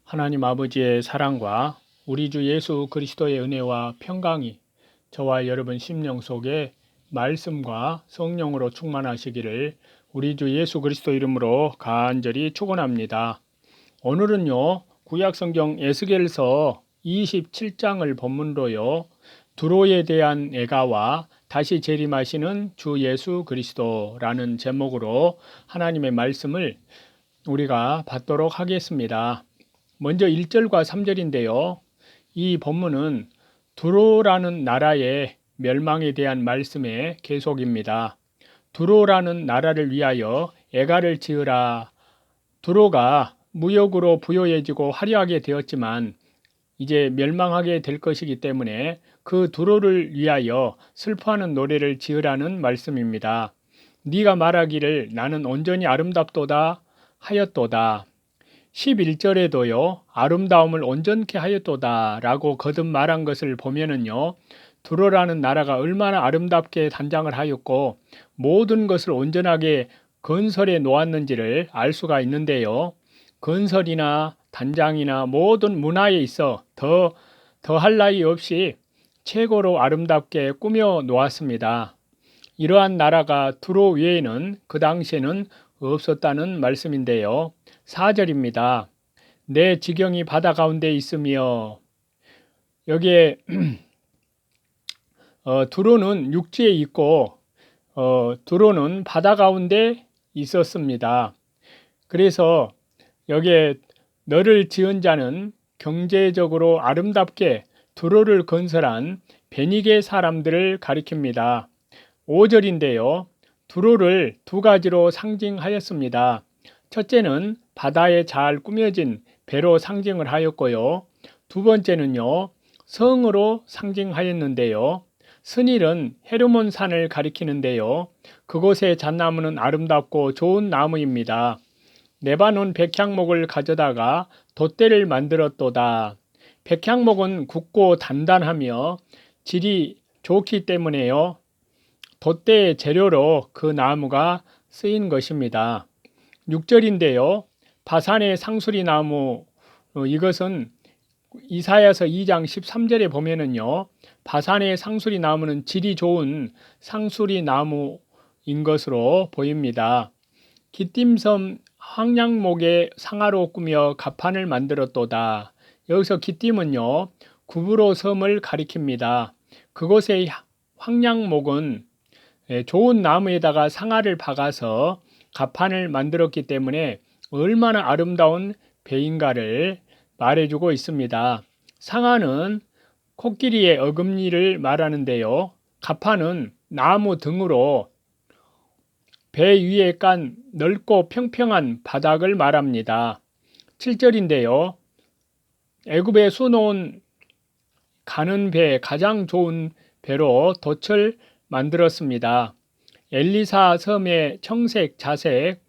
하나님 아버지의 사랑과 우리 주 예수 그리스도의 은혜와 평강이 저와 여러분 심령 속에 말씀과 성령으로 충만하시기를 우리 주 예수 그리스도 이름으로 간절히 축원합니다. 오늘은요, 구약성경 에스겔서 27장을 본문으로요, 두로에 대한 애가와 다시 재림하시는 주 예수 그리스도라는 제목으로 하나님의 말씀을 우리가 받도록 하겠습니다. 먼저 1절과 3절인데요. 이 본문은 두로라는 나라의 멸망에 대한 말씀의 계속입니다. 두로라는 나라를 위하여 애가를 지으라. 두로가 무역으로 부유해지고 화려하게 되었지만 이제 멸망하게 될 것이기 때문에 그 두로를 위하여 슬퍼하는 노래를 지으라는 말씀입니다. 네가 말하기를 나는 온전히 아름답도다 하였도다. 11절에도요, 아름다움을 온전케 하였도다 라고 거듭 말한 것을 보면은요, 두로라는 나라가 얼마나 아름답게 단장을 하였고 모든 것을 온전하게 건설해 놓았는지를 알 수가 있는데요. 건설이나 단장이나 모든 문화에 있어 더할 나위 없이 최고로 아름답게 꾸며 놓았습니다. 이러한 나라가 두로 외에는 그 당시에는 없었다는 말씀인데요. 4절입니다. 내 지경이 바다 가운데 있으며, 여기에 두로는 육지에 있고 두로는 바다 가운데 있었습니다. 그래서 여기에 너를 지은 자는 경제적으로 아름답게 두로를 건설한 베니게 사람들을 가리킵니다. 5절인데요. 두로를 두 가지로 상징하였습니다. 첫째는 바다에 잘 꾸며진 배로 상징을 하였고요. 두 번째는요, 성으로 상징하였는데요. 스닐은 헤르몬 산을 가리키는데요. 그곳의 잣나무는 아름답고 좋은 나무입니다. 레바논 백향목을 가져다가 돛대를 만들었도다. 백향목은 굵고 단단하며 질이 좋기 때문에요. 돛대의 재료로 그 나무가 쓰인 것입니다. 6절인데요. 바산의 상수리 나무, 이것은 이사야서 2장 13절에 보면은요, 바산의 상수리 나무는 질이 좋은 상수리 나무인 것으로 보입니다. 기띔섬 황량목의 상아로 꾸며 갑판을 만들었도다. 여기서 기띔은요, 구브로 섬을 가리킵니다. 그곳의 황량목은 좋은 나무에다가 상아를 박아서 갑판을 만들었기 때문에 얼마나 아름다운 배인가를 말해주고 있습니다. 상아는 코끼리의 어금니를 말하는데요. 갑판은 나무 등으로 배 위에 깐 넓고 평평한 바닥을 말합니다. 7절인데요. 애굽에 수놓은 가는 배 가장 좋은 배로 돛을 만들었습니다. 엘리사 섬의 청색, 자색,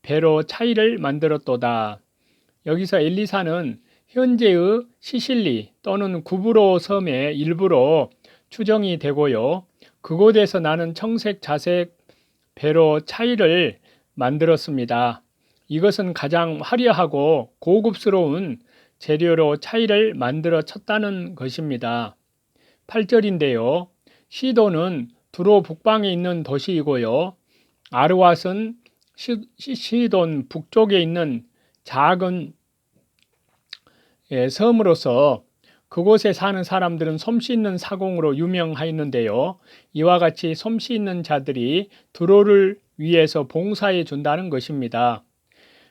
배로 차이를 만들었도다. 여기서 엘리사는 현재의 시실리 또는 구브로 섬의 일부로 추정이 되고요. 그곳에서 나는 청색, 자색, 배로 차이를 만들었습니다. 이것은 가장 화려하고 고급스러운 재료로 차이를 만들어 쳤다는 것입니다. 8절인데요. 시돈은 두로 북방에 있는 도시이고요. 아르왓은 시돈 북쪽에 있는 작은 섬으로서 그곳에 사는 사람들은 솜씨 있는 사공으로 유명하였는데요. 이와 같이 솜씨 있는 자들이 두로를 위해서 봉사해 준다는 것입니다.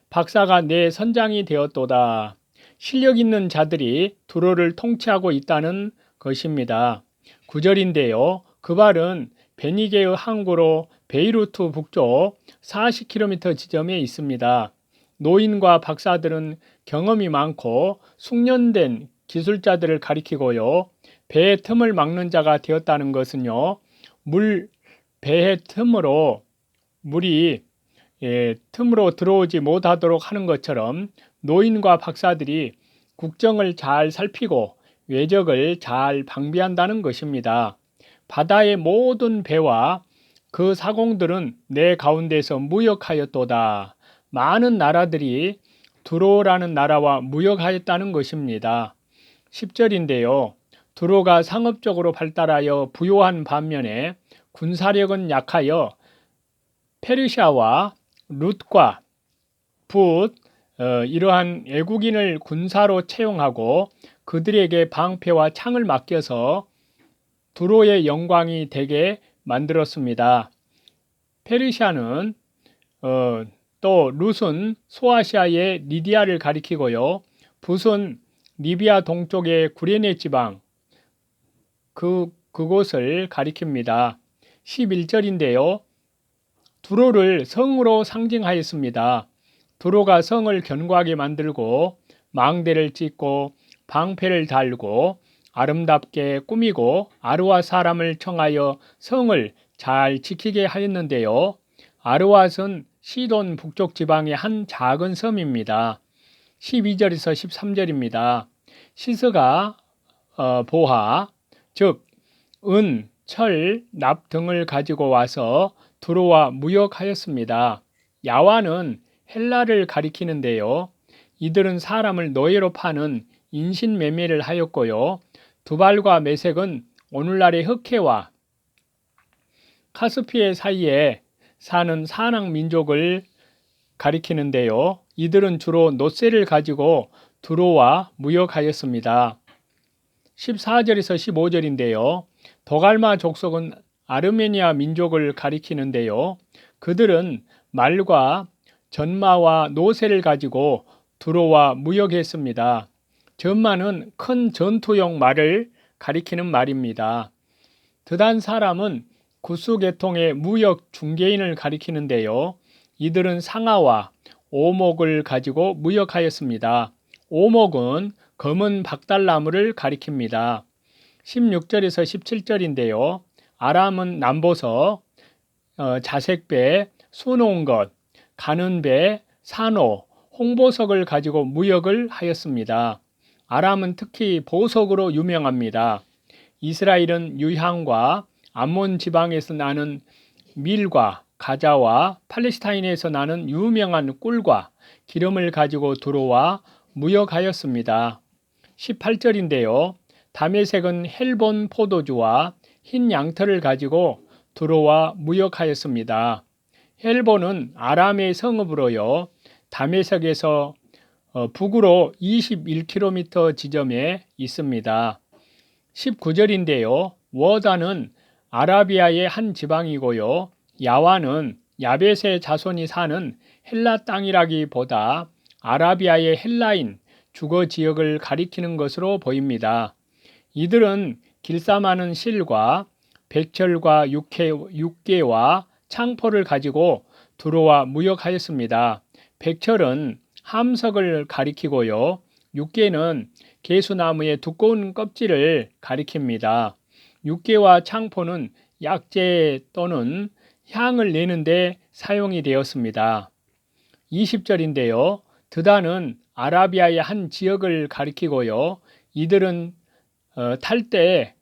박사가 내 선장이 되었도다. 실력 있는 자들이 두로를 통치하고 있다는 것입니다. 9절인데요. 그 발은 베니게의 항구로 베이루트 북쪽 40km 지점에 있습니다. 노인과 박사들은 경험이 많고 숙련된 기술자들을 가리키고요. 배의 틈을 막는 자가 되었다는 것은요. 배의 틈으로 물이 틈으로 들어오지 못하도록 하는 것처럼 노인과 박사들이 국정을 잘 살피고 외적을 잘 방비한다는 것입니다. 바다의 모든 배와 그 사공들은 내 가운데서 무역하였도다. 많은 나라들이 두로라는 나라와 무역하였다는 것입니다. 10절인데요. 두로가 상업적으로 발달하여 부요한 반면에 군사력은 약하여 페르시아와 룻과 붓, 이러한 외국인을 군사로 채용하고 그들에게 방패와 창을 맡겨서 두로의 영광이 되게 만들었습니다. 페르시아는 또 룻은 소아시아의 리디아를 가리키고요. 붓은 리비아 동쪽의 구레네 지방 그곳을 가리킵니다. 11절인데요. 두로를 성으로 상징하였습니다. 두로가 성을 견고하게 만들고 망대를 짓고 방패를 달고 아름답게 꾸미고 아르와 사람을 청하여 성을 잘 지키게 하였는데요. 아르왓은 시돈 북쪽 지방의 한 작은 섬입니다. 12절에서 13절입니다. 시스가 보하, 즉 은, 철, 납 등을 가지고 와서 두로와 무역하였습니다. 야완은 헬라를 가리키는데요. 이들은 사람을 노예로 파는 인신매매를 하였고요. 두발과 메색은 오늘날의 흑해와 카스피해 사이에 사는 사nak 민족을 가리키는데요. 이들은 주로 노새를 가지고 두로와 무역하였습니다. 14절에서 15절인데요. 도갈마 족속은 아르메니아 민족을 가리키는데요. 그들은 말과 전마와 노새를 가지고 두로와 무역했습니다. 전마는 큰 전투용 말을 가리키는 말입니다. 드단 사람은 구스 계통의 무역 중개인을 가리키는데요. 이들은 상아와 오목을 가지고 무역하였습니다. 오목은 검은 박달나무를 가리킵니다. 16절에서 17절인데요. 아람은 남보석, 자색배, 수놓은 것, 가는 배, 산호, 홍보석을 가지고 무역을 하였습니다. 아람은 특히 보석으로 유명합니다. 이스라엘은 유향과 암몬 지방에서 나는 밀과 가자와 팔레스타인에서 나는 유명한 꿀과 기름을 가지고 두로와 무역하였습니다. 18절인데요. 다메섹은 헬본 포도주와 흰 양털을 가지고 두로와 무역하였습니다. 헬본은 아람의 성읍으로요. 다메섹에서 북으로 21km 지점에 있습니다. 19절인데요. 워다는 아라비아의 한 지방이고요. 야완은 야벳의 자손이 사는 헬라 땅이라기보다 아라비아의 헬라인 주거 지역을 가리키는 것으로 보입니다. 이들은 길쌈하는 실과 백철과 육개와 창포를 가지고 두로와 무역하였습니다. 백철은 함석을 가리키고요. 육개는 개수나무의 두꺼운 껍질을 가리킵니다. 육개와 창포는 약재 또는 향을 내는데 사용이 되었습니다. 20절인데요. 드단은 아라비아의 한 지역을 가리키고요. 이들은 탈 때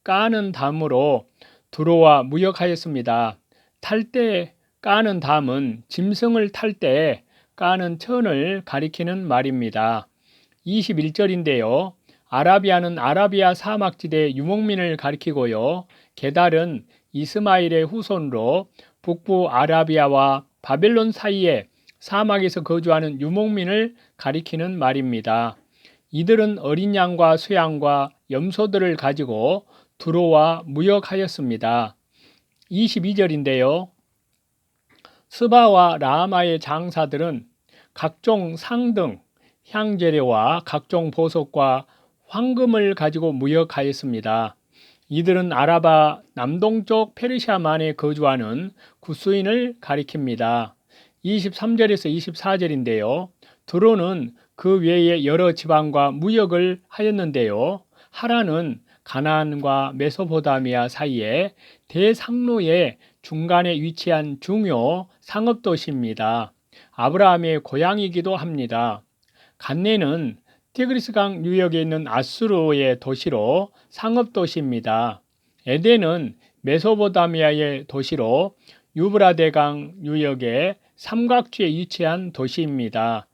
까는 담으로 두로와 무역하였습니다. 탈 때 까는 담은 짐승을 탈 때 까는 천을 가리키는 말입니다. 21절인데요. 아라비아는 아라비아 사막지대 유목민을 가리키고요. 게달은 이스마엘의 후손으로 북부 아라비아와 바벨론 사이에 사막에서 거주하는 유목민을 가리키는 말입니다. 이들은 어린 양과 쇠양과 염소들을 가지고 두로와 무역하였습니다. 22절인데요. 스바와 라마의 장사들은 각종 상등, 향재료와 각종 보석과 황금을 가지고 무역하였습니다. 이들은 아라바 남동쪽 페르시아만에 거주하는 구스인을 가리킵니다. 23절에서 24절인데요. 두로는 그 외에 여러 지방과 무역을 하였는데요. 하란은 가나안과 메소포타미아 사이에 대상로의 중간에 위치한 중요 상업도시입니다. 아브라함의 고향이기도 합니다. 간네는 티그리스강 유역에 있는 아수르의 도시로 상업도시입니다. 에덴은 메소포타미아의 도시로 유브라데강 유역의 삼각지에 위치한 도시입니다.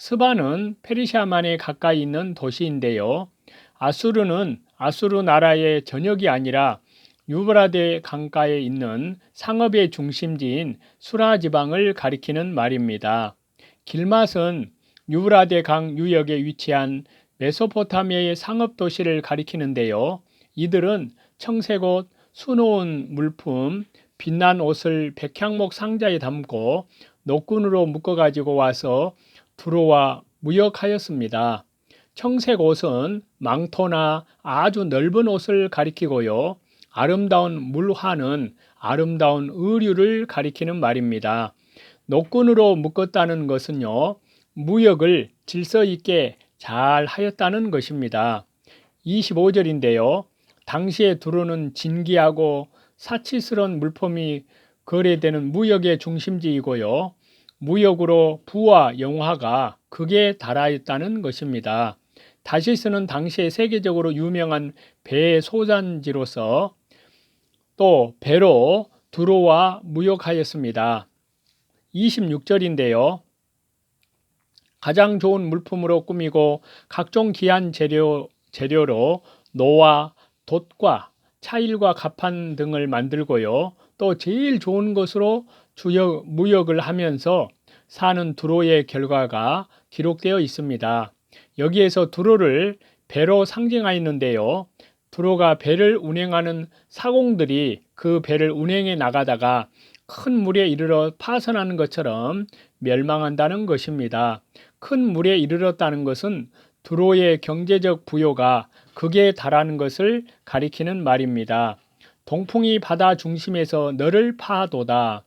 스바는 페르시아만에 가까이 있는 도시인데요. 아수르는 아수르 나라의 전역이 아니라 유브라데 강가에 있는 상업의 중심지인 수라 지방을 가리키는 말입니다. 길맛은 유브라데 강 유역에 위치한 메소포타미아의 상업 도시를 가리키는데요. 이들은 청색옷, 수놓은 물품, 빛난 옷을 백향목 상자에 담고 노끈으로 묶어가지고 와서 두로와 무역하였습니다. 청색 옷은 망토나 아주 넓은 옷을 가리키고요. 아름다운 물화는 아름다운 의류를 가리키는 말입니다. 노끈으로 묶었다는 것은요, 무역을 질서 있게 잘 하였다는 것입니다. 25절인데요. 당시에 두로는 진기하고 사치스러운 물품이 거래되는 무역의 중심지이고요. 무역으로 부와 영화가 극에 달하였다는 것입니다. 다시스는 당시에 세계적으로 유명한 배 소산지로서 또 배로 두로와 무역하였습니다. 26절인데요. 가장 좋은 물품으로 꾸미고 각종 귀한 재료로 노와 돛과 차일과 갑판 등을 만들고요. 또 제일 좋은 것으로 무역을 하면서 사는 두로의 결과가 기록되어 있습니다. 여기에서 두로를 배로 상징하였는데요. 두로가 배를 운행하는 사공들이 그 배를 운행해 나가다가 큰 물에 이르러 파선하는 것처럼 멸망한다는 것입니다. 큰 물에 이르렀다는 것은 두로의 경제적 부요가 극에 달하는 것을 가리키는 말입니다. 동풍이 바다 중심에서 너를 파도다.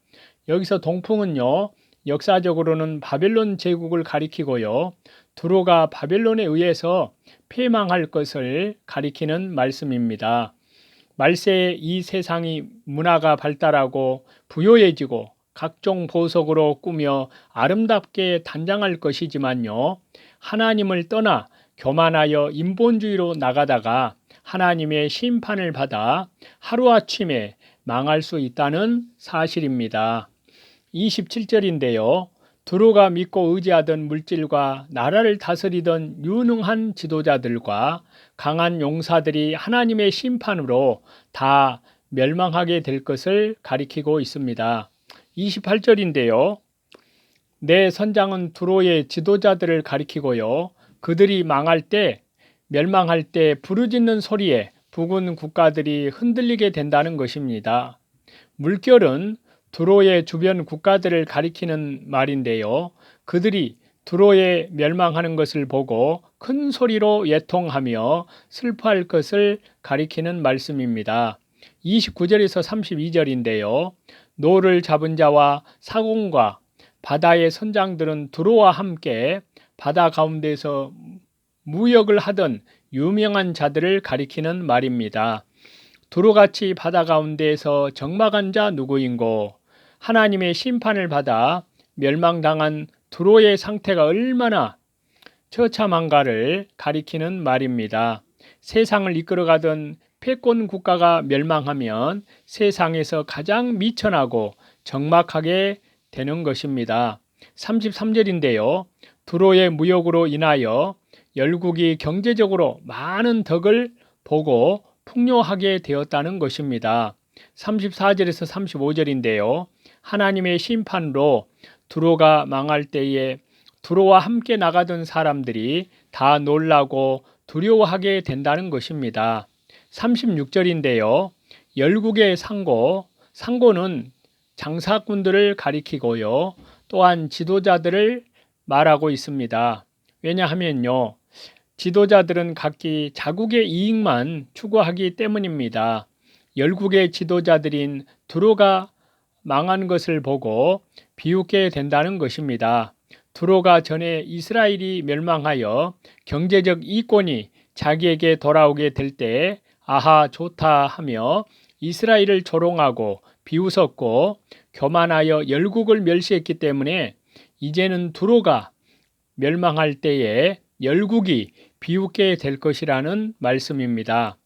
여기서 동풍은요, 역사적으로는 바벨론 제국을 가리키고요. 두로가 바벨론에 의해서 폐망할 것을 가리키는 말씀입니다. 말세에 이 세상이 문화가 발달하고 부요해지고 각종 보석으로 꾸며 아름답게 단장할 것이지만요. 하나님을 떠나 교만하여 인본주의로 나가다가 하나님의 심판을 받아 하루아침에 망할 수 있다는 사실입니다. 27절인데요. 두로가 믿고 의지하던 물질과 나라를 다스리던 유능한 지도자들과 강한 용사들이 하나님의 심판으로 다 멸망하게 될 것을 가리키고 있습니다. 28절인데요. 내 선장은 두로의 지도자들을 가리키고요. 그들이 망할 때, 멸망할 때 부르짖는 소리에 북은 국가들이 흔들리게 된다는 것입니다. 물결은 두로의 주변 국가들을 가리키는 말인데요. 그들이 두로에 멸망하는 것을 보고 큰 소리로 애통하며 슬퍼할 것을 가리키는 말씀입니다. 29절에서 32절인데요. 노를 잡은 자와 사공과 바다의 선장들은 두로와 함께 바다 가운데서 무역을 하던 유명한 자들을 가리키는 말입니다. 두로같이 바다 가운데에서 적막한 자 누구인고 하나님의 심판을 받아 멸망당한 두로의 상태가 얼마나 처참한가를 가리키는 말입니다. 세상을 이끌어가던 패권 국가가 멸망하면 세상에서 가장 미천하고 적막하게 되는 것입니다. 33절인데요. 두로의 무역으로 인하여 열국이 경제적으로 많은 덕을 보고 풍요하게 되었다는 것입니다. 34절에서 35절인데요. 하나님의 심판으로 두로가 망할 때에 두로와 함께 나가던 사람들이 다 놀라고 두려워하게 된다는 것입니다. 36절인데요. 열국의 상고는 장사꾼들을 가리키고요. 또한 지도자들을 말하고 있습니다. 왜냐하면요. 지도자들은 각기 자국의 이익만 추구하기 때문입니다. 열국의 지도자들인 두로가 망한 것을 보고 비웃게 된다는 것입니다. 두로가 전에 이스라엘이 멸망하여 경제적 이권이 자기에게 돌아오게 될 때 아하 좋다 하며 이스라엘을 조롱하고 비웃었고 교만하여 열국을 멸시했기 때문에 이제는 두로가 멸망할 때에 열국이 비웃게 될 것이라는 말씀입니다.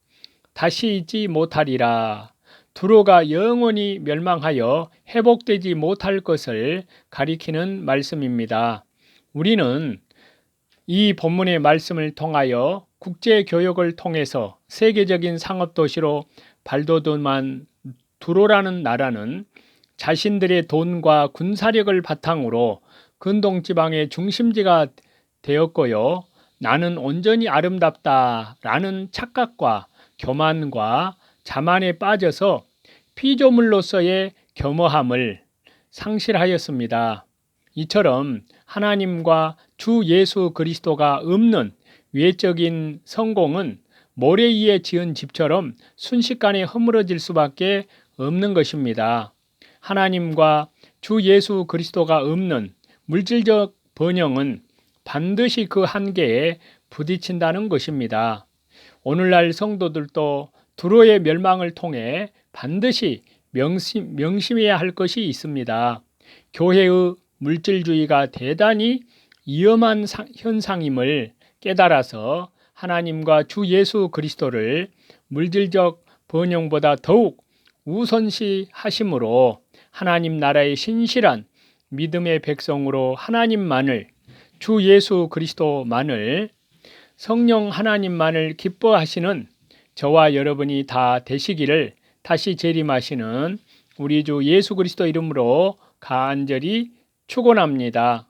다시 잊지 못하리라. 두로가 영원히 멸망하여 회복되지 못할 것을 가리키는 말씀입니다. 우리는 이 본문의 말씀을 통하여 국제 교역을 통해서 세계적인 상업 도시로 발돋움한 두로라는 나라는 자신들의 돈과 군사력을 바탕으로 근동 지방의 중심지가 되었고요. 나는 온전히 아름답다라는 착각과 교만과 자만에 빠져서 피조물로서의 겸허함을 상실하였습니다. 이처럼 하나님과 주 예수 그리스도가 없는 외적인 성공은 모래 위에 지은 집처럼 순식간에 허물어질 수밖에 없는 것입니다. 하나님과 주 예수 그리스도가 없는 물질적 번영은 반드시 그 한계에 부딪힌다는 것입니다. 오늘날 성도들도 두로의 멸망을 통해 반드시 명심해야 할 것이 있습니다. 교회의 물질주의가 대단히 위험한 현상임을 깨달아서 하나님과 주 예수 그리스도를 물질적 번영보다 더욱 우선시하심으로 하나님 나라의 신실한 믿음의 백성으로 하나님만을, 주 예수 그리스도만을, 성령 하나님만을 기뻐하시는 저와 여러분이 다 되시기를 다시 재림하시는 우리 주 예수 그리스도 이름으로 간절히 축원합니다.